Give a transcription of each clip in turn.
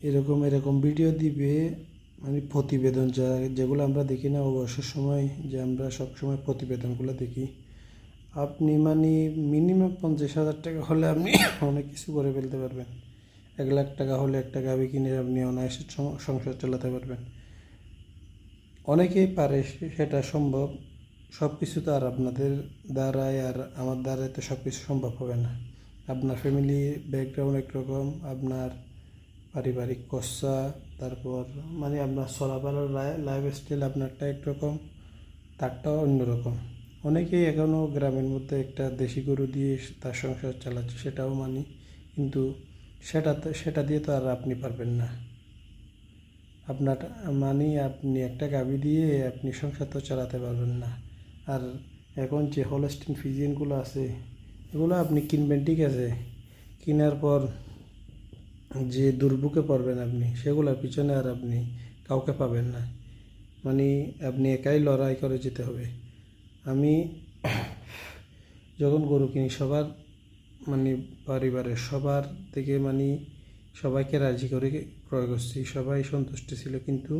এরকম এরকম ভিডিও দিবে, মানে প্রতিবেদন যেগুলো আমরা দেখি না অবসর সময়, যে আমরা সবসময় প্রতিবেদনগুলো দেখি। আপনি মানে মিনিমাম 50,000 টাকা হলে আপনি অনেক কিছু করে ফেলতে পারবেন। 1 লাখ টাকা হলে একটা গাভি কিনে আপনি অনায়াসে সংসার চালাতে পারবেন। অনেকেই পারে, সেটা সম্ভব। সব কিছু তো আর আপনাদের দ্বারায় আর আমার দ্বারায় তো সব কিছু সম্ভব হবে না। আপনার ফ্যামিলি ব্যাকগ্রাউন্ড একরকম, আপনার পারিবারিক কষ্ট, তারপর মানে আপনার চলাফেরার লাইফ স্টাইল আপনারটা একরকম, তারটাও অন্যরকম। অনেকেই এখনও গ্রামের মধ্যে একটা দেশি গরু দিয়ে তার সংসার চালাচ্ছে, সেটাও মানি। কিন্তু সেটা দিয়ে তো আর আপনি পারবেন না। আপনার মানে আপনি একটা গাভী দিয়ে আপনি সংসার তো চালাতে পারবেন না। আর এখন যে হলস্টিন ফ্রিজিয়ানগুলো আছে, এগুলো আপনি কিনবেন, ঠিক আছে, কেনার পর যে দুর্ভোগে পড়বেন আপনি, সেগুলোর পিছনে আর আপনি কাউকে পাবেন না। মানে আপনি একাই লড়াই করে যেতে হবে। আমি যখন গরু কিনি, সবার মানে পরিবারের সবার থেকে মানে সবাইকে রাজি করে ক্রয় করছি, সবাই সন্তুষ্ট ছিল। কিন্তু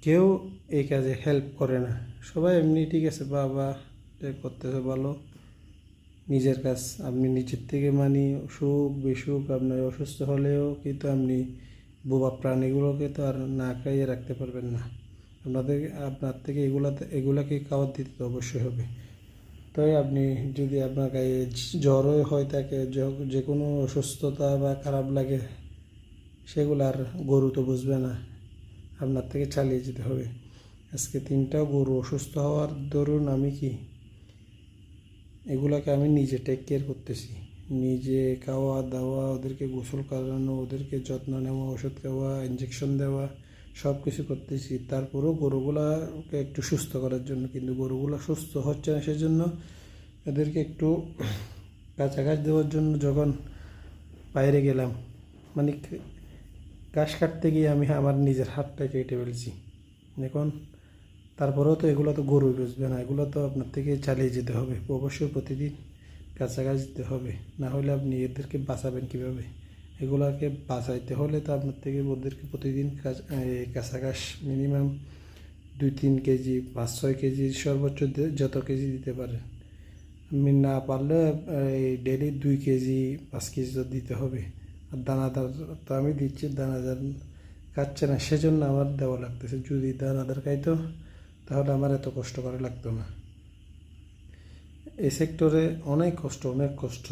কেউ এই কাজে হেল্প করে না। সবাই এমনি ঠিক আছে, বাবা করতেছে ভালো, নিজের কাজ আপনি নিজের থেকে মানে সুখ বিসুখ আপনার অসুস্থ হলেও কিন্তু আপনি বোবা প্রাণীগুলোকে তো আর না খাইয়ে রাখতে পারবেন না। আপনার থেকে এগুলাকে খাবার দিতে তো অবশ্যই হবে। তাই আপনি যদি আপনার গায়ে জ্বরও হয় থাকে, যে কোনো অসুস্থতা বা খারাপ লাগে, সেগুলো আর গরু তো বুঝবে না, আপনার থেকে চালিয়ে যেতে হবে। আজকে 3টা গরু অসুস্থ হওয়ার দরুন আমি এগুলাকে আমি নিজে টেক কেয়ার করতেছি। নিজে খাওয়া দাওয়া, ওদেরকে গোসল করানো, ওদেরকে যত্ন নেওয়া, ওষুধ খাওয়া, ইঞ্জেকশন দেওয়া, সব কিছু করতেছি। তারপরেও গরুগুলাকে একটু সুস্থ করার জন্য, কিন্তু গরুগুলো সুস্থ হচ্ছে না, সেজন্য এদেরকে একটু কাছাকাছি দেওয়ার জন্য যখন বাইরে গেলাম, মানে ঘাস কাটতে গিয়ে আমি আমার নিজের হাতটা কেটে ফেলছি। এখন তারপরেও তো এগুলো তো গরু বুঝবে না, এগুলো তো আপনার থেকে চালিয়ে যেতে হবে। অবশ্যই প্রতিদিন কাছাকাছি যেতে হবে, না হলে আপনি এদেরকে বাঁচাবেন কীভাবে? এগুলোকে বাঁচাইতে হলে তো আপনার থেকে ওদেরকে প্রতিদিন কাছাকাছি মিনিমাম 2-3 কেজি, 5-6 কেজি, সর্বোচ্চ যত কেজি দিতে পারেন। আমি না পারলে ডেলি 2 কেজি 5 কেজি তো দিতে হবে। আর দানাদার তো আমি দিচ্ছি, দানাদার খাচ্ছে না, সেজন্য আমার দেওয়া লাগতেছে। যদি দানাদার খাইতো তাহলে আমার এত কষ্ট করা লাগতো না। এই সেক্টরে অনেক কষ্ট, অনেক কষ্ট।